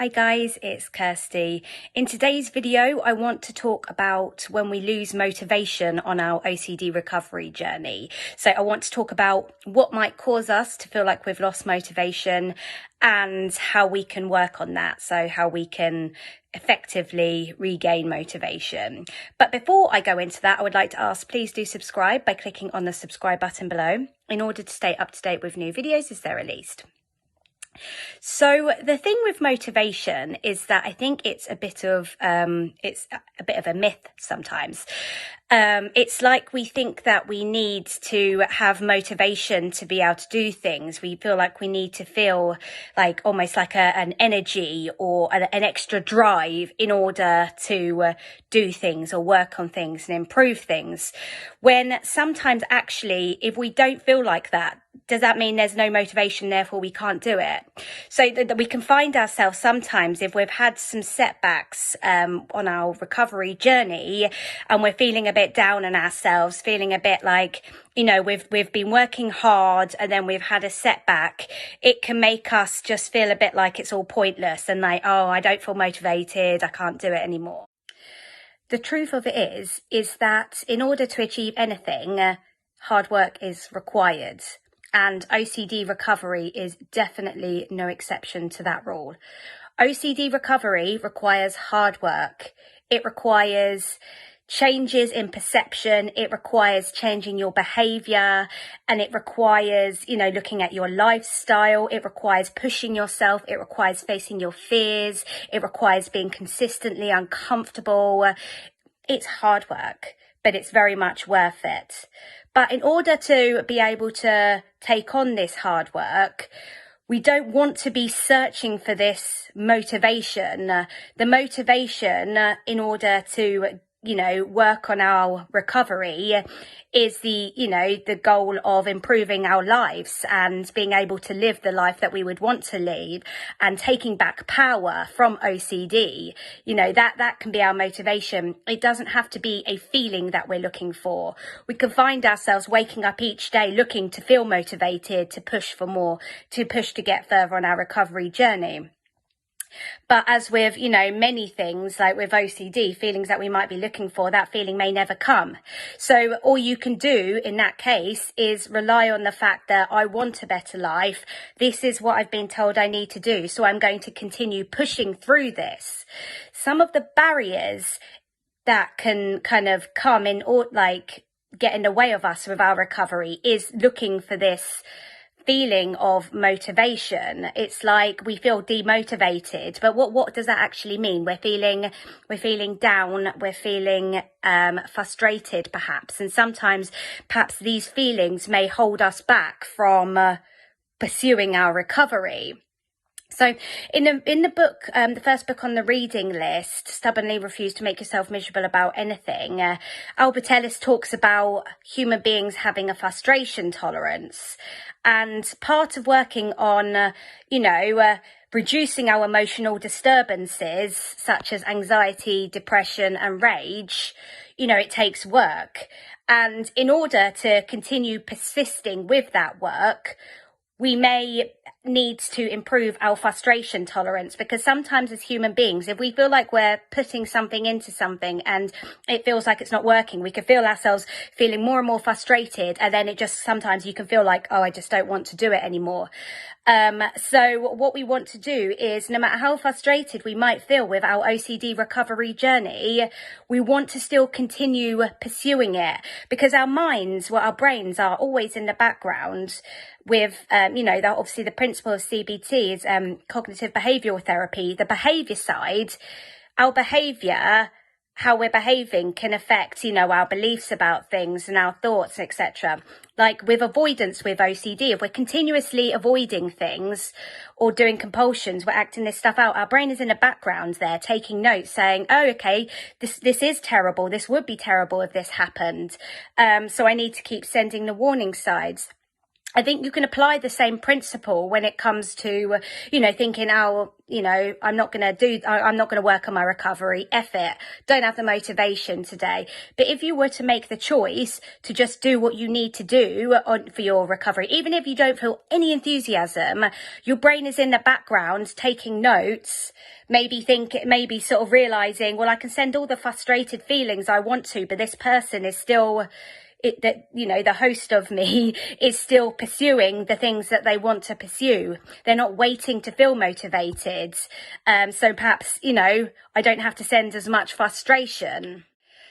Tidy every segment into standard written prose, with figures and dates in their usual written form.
Hi guys, it's Kirsty. In today's video, I want to talk about when we lose motivation on our OCD recovery journey. So I want to talk about what might cause us to feel like we've lost motivation and how we can work on that. So how we can effectively regain motivation. But before I go into that, I would like to ask, please do subscribe by clicking on the subscribe button below in order to stay up to date with new videos as they're released. So the thing with motivation is that I think it's a bit of a myth sometimes. It's like we think that we need to have motivation to be able to do things. We feel like we need to feel like almost like an energy or an extra drive in order to do things or work on things and improve things. When sometimes actually, if we don't feel like that, does that mean there's no motivation, therefore we can't do it? So that we can find ourselves sometimes, if we've had some setbacks on our recovery journey and we're feeling a bit down on ourselves, feeling a bit like, you know, we've been working hard and then we've had a setback, it can make us just feel a bit like it's all pointless and like, oh, I don't feel motivated, I can't do it anymore. The truth of it is that in order to achieve anything, hard work is required. And OCD recovery is definitely no exception to that rule. OCD recovery requires hard work. It requires changes in perception. It requires changing your behavior, and it requires, you know, looking at your lifestyle. It requires pushing yourself. It requires facing your fears. It requires being consistently uncomfortable. It's hard work, but it's very much worth it. But in order to be able to take on this hard work, we don't want to be searching for this motivation. The motivation in order to, you know, work on our recovery is the goal of improving our lives and being able to live the life that we would want to live and taking back power from OCD. You know, that can be our motivation. It doesn't have to be a feeling that we're looking for. We can find ourselves waking up each day looking to feel motivated, to push for more, to push to get further on our recovery journey. But as with, you know, many things, like with OCD, feelings that we might be looking for, that feeling may never come. So all you can do in that case is rely on the fact that I want a better life. This is what I've been told I need to do. So I'm going to continue pushing through this. Some of the barriers that can kind of come in or like get in the way of us with our recovery is looking for this feeling of motivation. It's like we feel demotivated, but what does that actually mean? We're feeling down, we're feeling frustrated perhaps, and sometimes perhaps these feelings may hold us back from pursuing our recovery. So in the book, the first book on the reading list, Stubbornly Refuse to Make Yourself Miserable About Anything, Albert Ellis talks about human beings having a frustration tolerance. And part of working on, reducing our emotional disturbances, such as anxiety, depression and rage, it takes work. And in order to continue persisting with that work, we may need to improve our frustration tolerance, because sometimes as human beings, if we feel like we're putting something into something and it feels like it's not working, we can feel ourselves feeling more and more frustrated, and then it just sometimes you can feel like, oh, I just don't want to do it anymore. So what we want to do is, no matter how frustrated we might feel with our OCD recovery journey, we want to still continue pursuing it, because our minds, our brains are always in the background with, obviously the principle of CBT is cognitive behavioral therapy. The behavior side, our behavior, how we're behaving can affect, our beliefs about things and our thoughts, etc. Like with avoidance with OCD, if we're continuously avoiding things or doing compulsions, we're acting this stuff out, our brain is in the background there taking notes saying, oh, okay, this is terrible. This would be terrible if this happened. So I need to keep sending the warning signs. I think you can apply the same principle when it comes to, thinking, oh, I'm not going to work on my recovery. F it. Don't have the motivation today. But if you were to make the choice to just do what you need to do for your recovery, even if you don't feel any enthusiasm, your brain is in the background taking notes, maybe sort of realizing, well, I can send all the frustrated feelings I want to, but this person is still, the host of me is still pursuing the things that they want to pursue. They're not waiting to feel motivated. So perhaps, I don't have to send as much frustration.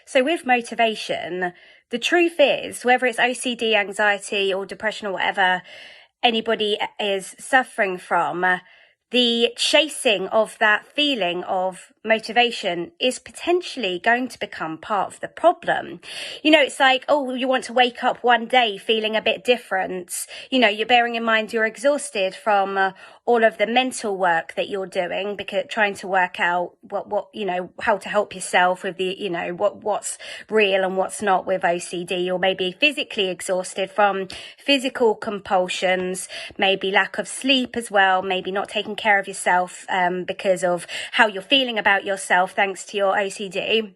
So with motivation, the truth is, whether it's OCD, anxiety or depression or whatever anybody is suffering from, the chasing of that feeling of motivation is potentially going to become part of the problem. It's like, oh, you want to wake up one day feeling a bit different. You're bearing in mind you're exhausted from all of the mental work that you're doing, because trying to work out what how to help yourself with the, what's real and what's not with OCD, or maybe physically exhausted from physical compulsions, maybe lack of sleep as well, maybe not taking care of yourself because of how you're feeling about yourself thanks to your OCD.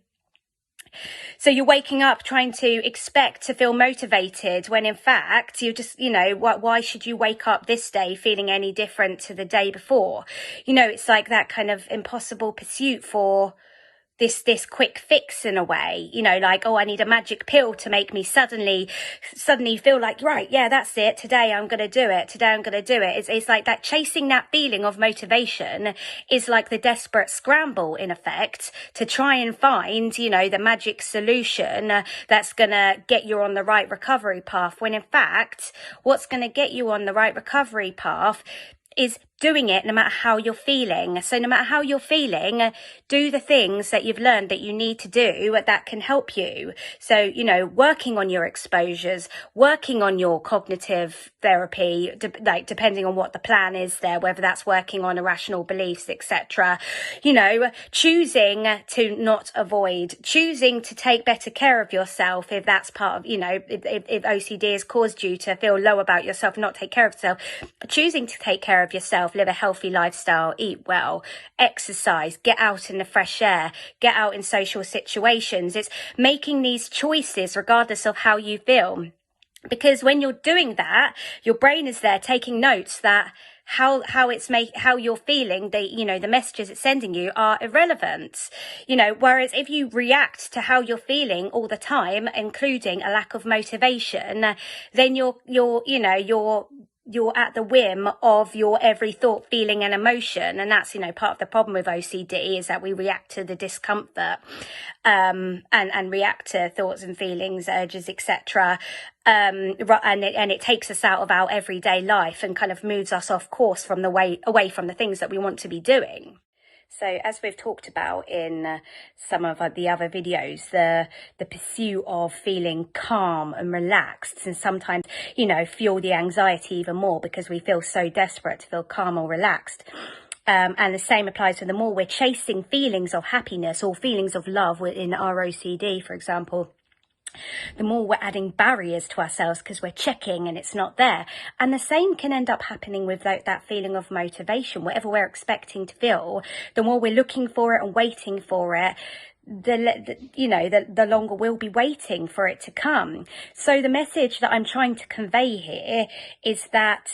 So you're waking up trying to expect to feel motivated when in fact you're just, why should you wake up this day feeling any different to the day before? It's like that kind of impossible pursuit for this quick fix in a way, like, oh, I need a magic pill to make me suddenly feel like, right, yeah, that's it. Today I'm going to do it. It's like that chasing that feeling of motivation is like the desperate scramble in effect to try and find, the magic solution that's going to get you on the right recovery path. When in fact, what's going to get you on the right recovery path is doing it no matter how you're feeling. So no matter how you're feeling, do the things that you've learned that you need to do that can help you. So, working on your exposures, working on your cognitive therapy, depending on what the plan is there, whether that's working on irrational beliefs, etc. Choosing to not avoid, choosing to take better care of yourself if that's part of, if OCD has caused you to feel low about yourself, not take care of yourself, choosing to take care of yourself, live a healthy lifestyle, eat well, exercise, get out in the fresh air, get out in social situations. It's making these choices regardless of how you feel. Because when you're doing that, your brain is there taking notes that how you're feeling, the messages it's sending you are irrelevant. Whereas if you react to how you're feeling all the time, including a lack of motivation, then you're at the whim of your every thought, feeling and emotion. And that's, part of the problem with OCD is that we react to the discomfort, and react to thoughts and feelings, urges, etc. And it takes us out of our everyday life and kind of moves us off course from away from the things that we want to be doing. So as we've talked about in some of the other videos, the pursuit of feeling calm and relaxed, and sometimes, fuel the anxiety even more because we feel so desperate to feel calm or relaxed. And the same applies to the more we're chasing feelings of happiness or feelings of love in our OCD, for example, the more we're adding barriers to ourselves because we're checking and it's not there. And the same can end up happening with that feeling of motivation. Whatever we're expecting to feel, the more we're looking for it and waiting for it, the longer we'll be waiting for it to come. So the message that I'm trying to convey here is that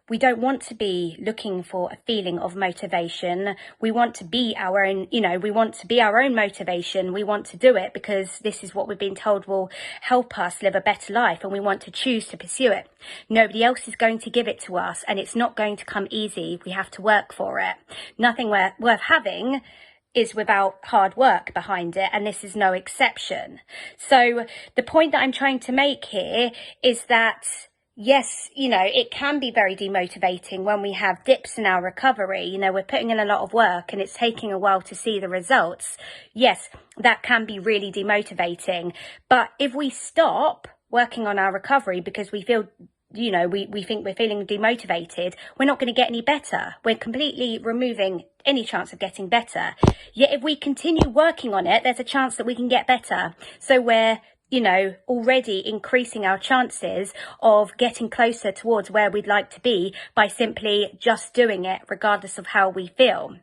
we don't want to be looking for a feeling of motivation. We want to be our own, we want to be our own motivation. We want to do it because this is what we've been told will help us live a better life, and we want to choose to pursue it. Nobody else is going to give it to us, and it's not going to come easy. We have to work for it. Nothing worth having is without hard work behind it, and this is no exception. So the point that I'm trying to make here is that yes, it can be very demotivating when we have dips in our recovery. We're putting in a lot of work and it's taking a while to see the results. Yes, that can be really demotivating. But if we stop working on our recovery because we feel, we think we're feeling demotivated, we're not going to get any better. We're completely removing any chance of getting better. Yet if we continue working on it, there's a chance that we can get better. So we're already increasing our chances of getting closer towards where we'd like to be by simply just doing it, regardless of how we feel.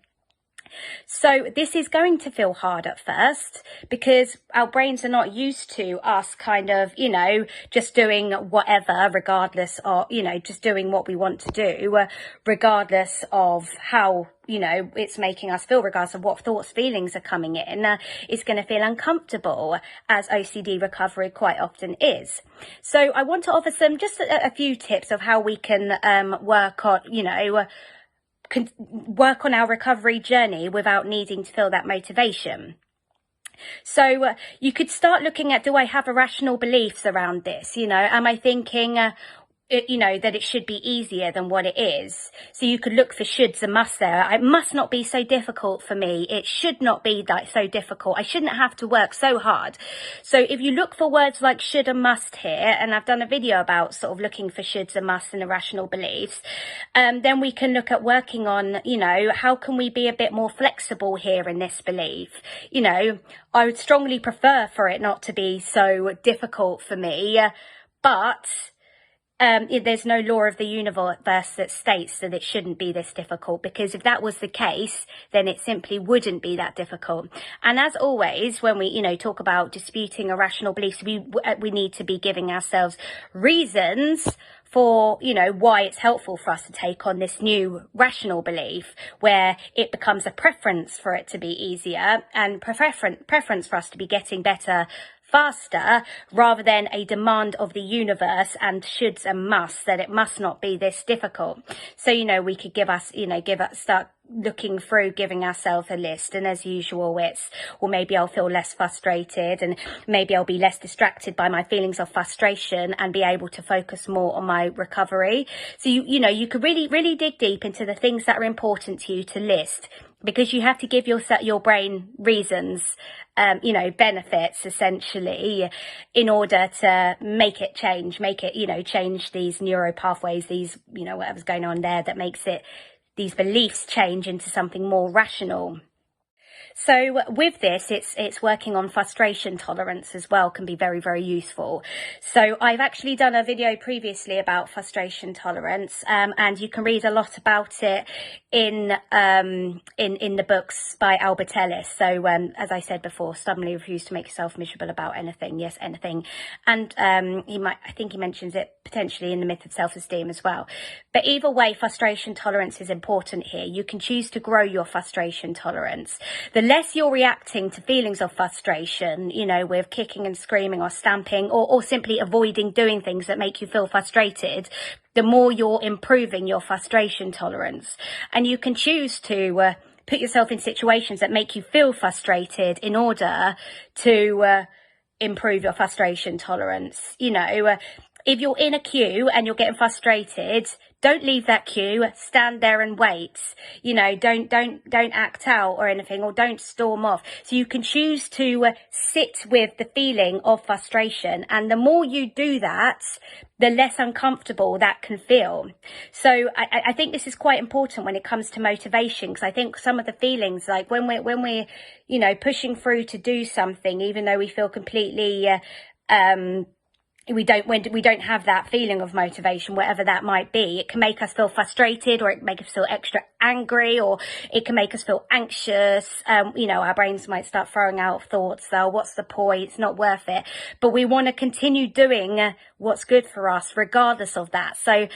So this is going to feel hard at first because our brains are not used to us kind of, just doing whatever, regardless of, just doing what we want to do, regardless of how, it's making us feel, regardless of what thoughts, feelings are coming in. It's going to feel uncomfortable, as OCD recovery quite often is. So I want to offer just a few tips of how we can work on our recovery journey without needing to feel that motivation. So you could start looking at, do I have irrational beliefs around this? Am I thinking that it should be easier than what it is? So you could look for shoulds and musts there. It must not be so difficult for me. It should not be so difficult. I shouldn't have to work so hard. So if you look for words like should and must here, and I've done a video about sort of looking for shoulds and musts and irrational beliefs, then we can look at working on, how can we be a bit more flexible here in this belief? I would strongly prefer for it not to be so difficult for me, but there's no law of the universe that states that it shouldn't be this difficult, because if that was the case, then it simply wouldn't be that difficult. And as always, when we, talk about disputing irrational beliefs, we need to be giving ourselves reasons for, why it's helpful for us to take on this new rational belief, where it becomes a preference for it to be easier and preference for us to be getting better faster, rather than a demand of the universe and shoulds and musts that it must not be this difficult. So, we could start looking through, giving ourselves a list, and as usual maybe I'll feel less frustrated, and maybe I'll be less distracted by my feelings of frustration and be able to focus more on my recovery. So you could really dig deep into the things that are important to you to list, because you have to give your brain reasons, benefits essentially, in order to make it change these neuro pathways, these, whatever's going on there that makes these beliefs change into something more rational. So with this, it's working on frustration tolerance as well, can be very, very useful. So I've actually done a video previously about frustration tolerance, and you can read a lot about it in the books by Albert Ellis. So as I said before, stubbornly refuse to make yourself miserable about anything. Yes, anything. And I think he mentions it potentially in The Myth of Self-Esteem as well. But either way, frustration tolerance is important here. You can choose to grow your frustration tolerance. The less you're reacting to feelings of frustration, with kicking and screaming or stamping, or simply avoiding doing things that make you feel frustrated, the more you're improving your frustration tolerance. And you can choose to put yourself in situations that make you feel frustrated in order to improve your frustration tolerance. If you're in a queue and you're getting frustrated, don't leave that queue. Stand there and wait. Don't act out or anything, or don't storm off. So you can choose to sit with the feeling of frustration, and the more you do that, the less uncomfortable that can feel. So I think this is quite important when it comes to motivation, because I think some of the feelings, like when we're pushing through to do something, even though we feel completely we don't have that feeling of motivation, whatever that might be. It can make us feel frustrated, or it can make us feel extra angry, or it can make us feel anxious. Our brains might start throwing out thoughts, what's the point? It's not worth it. But we want to continue doing what's good for us regardless of that. So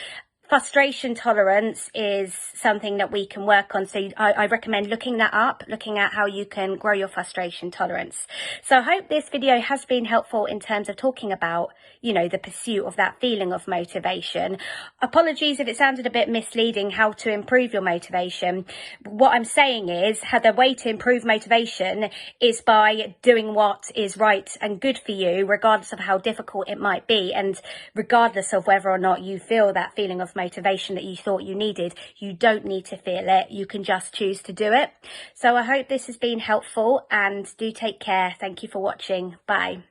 frustration tolerance is something that we can work on. So I recommend looking that up, looking at how you can grow your frustration tolerance. So I hope this video has been helpful in terms of talking about, the pursuit of that feeling of motivation. Apologies if it sounded a bit misleading how to improve your motivation. What I'm saying is, the way to improve motivation is by doing what is right and good for you, regardless of how difficult it might be, and regardless of whether or not you feel that feeling of motivation that you thought you needed. You don't need to feel it. You can just choose to do it. So I hope this has been helpful, and do take care. Thank you for watching. Bye.